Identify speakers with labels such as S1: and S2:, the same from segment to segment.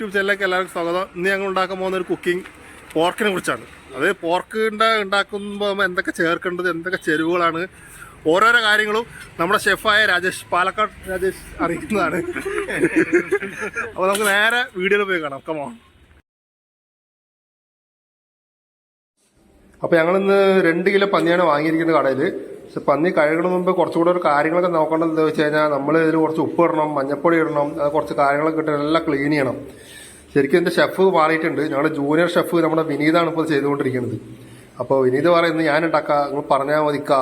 S1: YouTube ചാനലിലേക്ക് എല്ലാവർക്കും സ്വാഗതം. ഇന്ന് ഞങ്ങൾ ഉണ്ടാക്കാൻ പോകുന്ന ഒരു കുക്കിംഗ് പോർക്കിനെ കുറിച്ചാണ്. അത് പോർക്ക് ഉണ്ടാക്കുമ്പോൾ എന്തൊക്കെ ചേർക്കേണ്ടത്, എന്തൊക്കെ ചേരുവകളാണ്, ഓരോരോ കാര്യങ്ങളും നമ്മുടെ ഷെഫായ രാജേഷ്, പാലക്കാട് രാജേഷ് അറിയിക്കുന്നതാണ്. അപ്പോൾ നമുക്ക് നേരെ വീഡിയോയിൽ പോയി കാണാം. കമോ. അപ്പോൾ ഞങ്ങളിന്ന് 2 കിലോ പന്നിയാണ് വാങ്ങിയിരിക്കുന്നത് കടയിൽ. പക്ഷെ പന്നി കഴുകണ മുമ്പ് കുറച്ചുകൂടെ ഒരു കാര്യങ്ങളൊക്കെ നോക്കേണ്ടത് എന്താ വെച്ച് കഴിഞ്ഞാൽ നമ്മൾ ഇതിൽ കുറച്ച് ഉപ്പ് ഇടണം, മഞ്ഞപ്പൊടി ഇടണം, അത് കുറച്ച് കാര്യങ്ങളൊക്കെ ഇട്ട് എല്ലാം ക്ലീൻ ചെയ്യണം. ശരിക്കും എൻ്റെ ഷെഫ് മാറിയിട്ടുണ്ട്. ഞങ്ങളുടെ ജൂനിയർ ഷെഫ് നമ്മുടെ വിനീതാണ് ഇപ്പോൾ ചെയ്തുകൊണ്ടിരിക്കുന്നത്. അപ്പോൾ വിനീത് പറയുന്നത് ഞാൻ ഉണ്ടാക്കാം, നിങ്ങൾ പറഞ്ഞാൽ മതിക്കാ,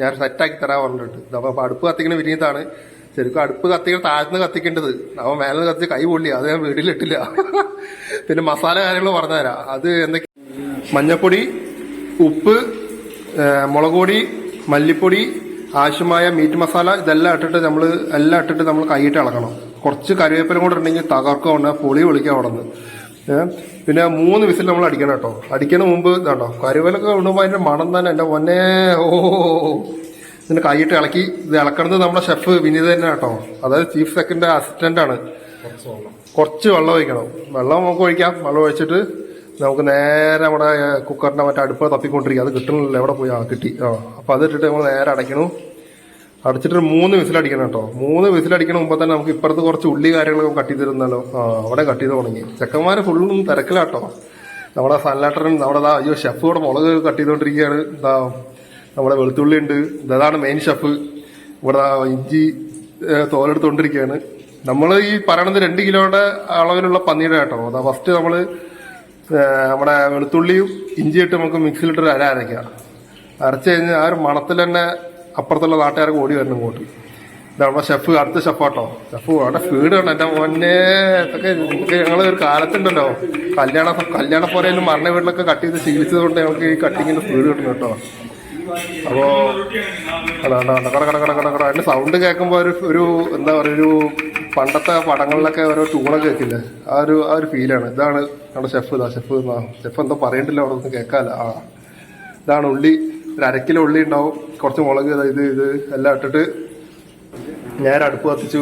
S1: ഞാൻ സെറ്റാക്കി തരാൻ പറഞ്ഞിട്ട്. അപ്പോൾ അടുപ്പ് കത്തിക്കുന്ന വിനീതാണ്. ശരിക്കും അടുപ്പ് കത്തിക്കുന്ന താഴ്ന്ന് കത്തിക്കേണ്ടത്, അവൻ മേലെ കത്തിച്ച് കൈ പൊള്ളി, അത് ഞാൻ വീട്ടിലിട്ടില്ല. പിന്നെ മസാല കാര്യങ്ങൾ പറഞ്ഞുതരാം. അത് എന്തൊക്കെ, മഞ്ഞപ്പൊടി, ഉപ്പ്, മുളക് പൊടി, മല്ലിപ്പൊടി, ആവശ്യമായ മീറ്റ് മസാല, ഇതെല്ലാം ഇട്ടിട്ട് നമ്മൾ കൈയിട്ട് ഇളക്കണം. കുറച്ച് കറിവേപ്പിലും കൂടെ ഉണ്ടെങ്കിൽ തകർക്കം പൊളി വിളിക്കാം അവിടെ നിന്ന്. പിന്നെ 3 വിസിൽ നമ്മൾ അടിക്കണം കേട്ടോ. അടിക്കണ മുമ്പ് ഇതാട്ടോ കറിവേലൊക്കെ ഇടുമ്പോൾ അതിന്റെ മണം തന്നെ എൻ്റെ പൊന്നേ. ഇതിന് കൈയിട്ട് ഇളക്കി. ഇത് ഇളക്കണത് നമ്മുടെ ഷെഫ് വിനീത് തന്നെ കേട്ടോ, അതായത് ചീഫ് സെക്കൻഡ് അസിസ്റ്റന്റ് ആണ്. കുറച്ച് വെള്ളം ഒഴിക്കണം. വെള്ളം നമുക്ക് ഒഴിക്കാം. വെള്ളം ഒഴിച്ചിട്ട് നമുക്ക് നേരെ നമ്മുടെ കുക്കറിന്റെ മറ്റേ അടുപ്പ് തപ്പിക്കൊണ്ടിരിക്കുക. അത് കിട്ടണില്ല, എവിടെ പോയി കിട്ടി. അപ്പൊ അതിട്ടിട്ട് നമ്മൾ നേരെ അടയ്ക്കണം. അടച്ചിട്ട് 3 വിസിലടിക്കണം കേട്ടോ. 3 വിസിലടിക്കണ മുമ്പ് തന്നെ നമുക്ക് ഇപ്പുറത്ത് കുറച്ച് ഉള്ളി കാര്യങ്ങളൊക്കെ കട്ടി തരുന്നല്ലോ. അവിടെ കട്ടി ചെയ്ത് തുടങ്ങി. ചെക്കന്മാര് ഫുള്ളും തിരക്കിലാട്ടോ. നമ്മുടെ സല്ലാട്ടൻ നമ്മുടെ അയ്യോ ഷെഫ് ഇവിടെ മുളക് കട്ടി ചെയ്തോണ്ടിരിക്കുകയാണ്. നമ്മുടെ വെളുത്തുള്ളി ഉണ്ട്. ഇതാണ് മെയിൻ ഷെഫ്. ഇവിടെ ഇഞ്ചി തോലെടുത്തോണ്ടിരിക്കുകയാണ്. നമ്മൾ ഈ പറയണത് 2 കിലോയുടെ അളവിലുള്ള പന്നീടെ കേട്ടോ. അതാ ഫസ്റ്റ് നമ്മള് നമ്മുടെ വെളുത്തുള്ളിയും ഇഞ്ചിയിട്ട് നമുക്ക് മിക്സിയിലിട്ട് അരയ്ക്കാം. അരച്ച് കഴിഞ്ഞ് ആ ഒരു മണത്തിൽ തന്നെ അപ്പുറത്തുള്ള നാട്ടുകാർക്ക് ഓടി വരണം ഇങ്ങോട്ട്. ഇതാണ് ഷെഫ്, അടുത്ത ഷെഫാട്ടോ. ഷെഫ് അവിടെ സ്പീഡ് ആണ് എൻ്റെ മോനെ. ഇതൊക്കെ ഞങ്ങൾ ഒരു കാലത്തുണ്ടല്ലോ കല്യാണ പോലെയും മരണ വീട്ടിലൊക്കെ കട്ട് ചെയ്ത് ശീലിച്ചത് കൊണ്ട് ഞങ്ങൾക്ക് ഈ കട്ടിങ്ങിന്റെ സ്പീഡ് കിട്ടും കേട്ടോ. അപ്പോ കട അതിന്റെ സൗണ്ട് കേൾക്കുമ്പോൾ ഒരു എന്താ പറയുക, ഒരു പണ്ടത്തെ പടങ്ങളിലൊക്കെ ഓരോ ട്യൂണൊക്കെ കേൾക്കില്ലേ, ആ ഒരു ഫീലാണ്. ഇതാണ് നമ്മുടെ ഷെഫ്. ഷെഫ് എന്തോ പറയണ്ടില്ല, അവിടെ ഒന്നും കേൾക്കാല്ല. ഇതാണ് ഉള്ളി. ഒരു 1 കിലോ ഉള്ളി ഉണ്ടാവും. കുറച്ച് മുളക്, ഇത് എല്ലാം ഇട്ടിട്ട് നേരെ അടുപ്പ് കത്തിച്ചു.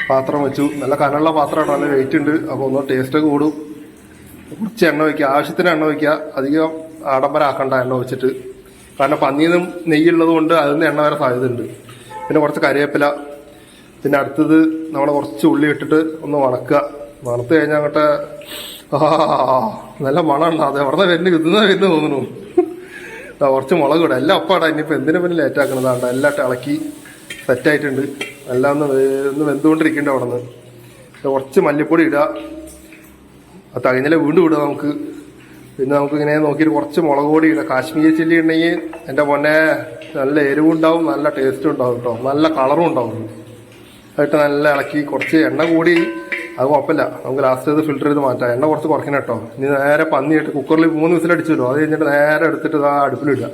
S1: പാത്രം വെച്ചു. നല്ല കനമുള്ള പാത്രമാണ്, നല്ല വെയിറ്റ് ഉണ്ട്. അപ്പോൾ ഒന്ന് ടേസ്റ്റ് ഒക്കെ കൂടും. കുറച്ച് എണ്ണ വയ്ക്കുക, ആവശ്യത്തിന് എണ്ണ വയ്ക്കുക. അധികം ആഡംബരമാക്കണ്ട എണ്ണ വെച്ചിട്ട്. കാരണം പന്നിന്നും നെയ്യുള്ളത് കൊണ്ട് അതിന് എണ്ണ വരെ സാധ്യതയുണ്ട്. പിന്നെ കുറച്ച് കരിവേപ്പില. പിന്നെ അടുത്തത് നമ്മൾ കുറച്ച് ഉള്ളി ഇട്ടിട്ട് ഒന്ന് വണക്കുക. വണത്ത് കഴിഞ്ഞാൽ അങ്ങോട്ട് നല്ല മണം ഉണ്ട്. അത് എവിടെ വരുന്ന തോന്നുന്നു. കുറച്ച് മുളക് ഇടാം. എല്ലാം ഒപ്പാടാ. ഇനിയിപ്പോൾ എന്തിനു പിന്നെ ലേറ്റ് ആക്കണതാണ്ട. എല്ലാം ഇളക്കി സെറ്റായിട്ടുണ്ട്. എല്ലാം ഒന്ന് വെന്തുകൊണ്ടിരിക്കേണ്ട അവിടെ നിന്ന്. കുറച്ച് മല്ലിപ്പൊടി ഇടുക. അത് തകഞ്ഞാൽ വീണ്ടും ഇടുക നമുക്ക്. പിന്നെ നമുക്ക് ഇങ്ങനെ നോക്കിയിട്ട് കുറച്ച് മുളക് പൊടി ഇടുക. കാശ്മീരി ചില്ലി ഉണ്ടെങ്കിൽ എൻ്റെ പൊന്നെ നല്ല എരിവുണ്ടാവും, നല്ല ടേസ്റ്റും ഉണ്ടാവും കേട്ടോ, നല്ല കളറും ഉണ്ടാവും. ആയിട്ട് നല്ല ഇളക്കി. കുറച്ച് എണ്ണ കൂടി, അത് കുഴപ്പമില്ല, നമുക്ക് ലാസ്റ്റ് ഇത് ഫിൽറ്റർ ചെയ്ത് മാറ്റാം. എണ്ണ കുറച്ച് കുറയ്ക്കണം കേട്ടോ. ഇനി നേരെ പന്നിയിട്ട് കുക്കറിൽ 3 വിസിലടിച്ചല്ലോ. അത് കഴിഞ്ഞിട്ട് നേരെ എടുത്തിട്ട് അടുപ്പിലിടുക.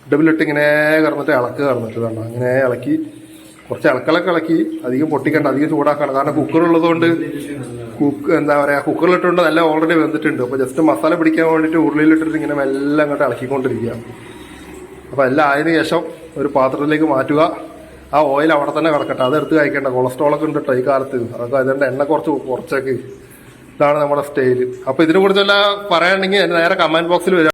S1: അടുപ്പിലിട്ട് ഇങ്ങനെ കിടന്നിട്ട് കിടന്നിട്ട് വേണ്ട ഇങ്ങനെ ഇളക്കി. കുറച്ച് ഇളക്കളൊക്കെ ഇളക്കി. അധികം പൊട്ടിക്കണ്ട, അധികം ചൂടാക്കണം. കാരണം കുക്കറുള്ളതുകൊണ്ട് എന്താ പറയുക, കുക്കറിലിട്ടുകൊണ്ട് നല്ല ഓൾറെഡി വെന്തിട്ടുണ്ട്. അപ്പോൾ ജസ്റ്റ് മസാല പിടിക്കാൻ വേണ്ടിയിട്ട് ഉരുളിയിലിട്ടിട്ട് ഇങ്ങനെ മെല്ലെ അങ്ങോട്ട് ഇളക്കിക്കൊണ്ടിരിക്കുക. അപ്പോൾ എല്ലാം ആയതിനു ശേഷം ഒരു പാത്രത്തിലേക്ക് മാറ്റുക. ആ ഓയിൽ അവിടെ തന്നെ കിടക്കട്ടെ, അതെടുത്ത് കഴിക്കേണ്ട. കൊളസ്ട്രോളൊക്കെ ഉണ്ട് കേട്ടോ ഈ കാലത്ത്. അതൊക്കെ അതിൻ്റെ എണ്ണ കുറച്ചേക്ക്. ഇതാണ് നമ്മുടെ സ്റ്റൈല്. അപ്പോൾ ഇതിനെ കുറിച്ചെല്ലാം പറയാനുണ്ടെങ്കിൽ നേരെ കമന്റ് ബോക്സിൽ വരിക.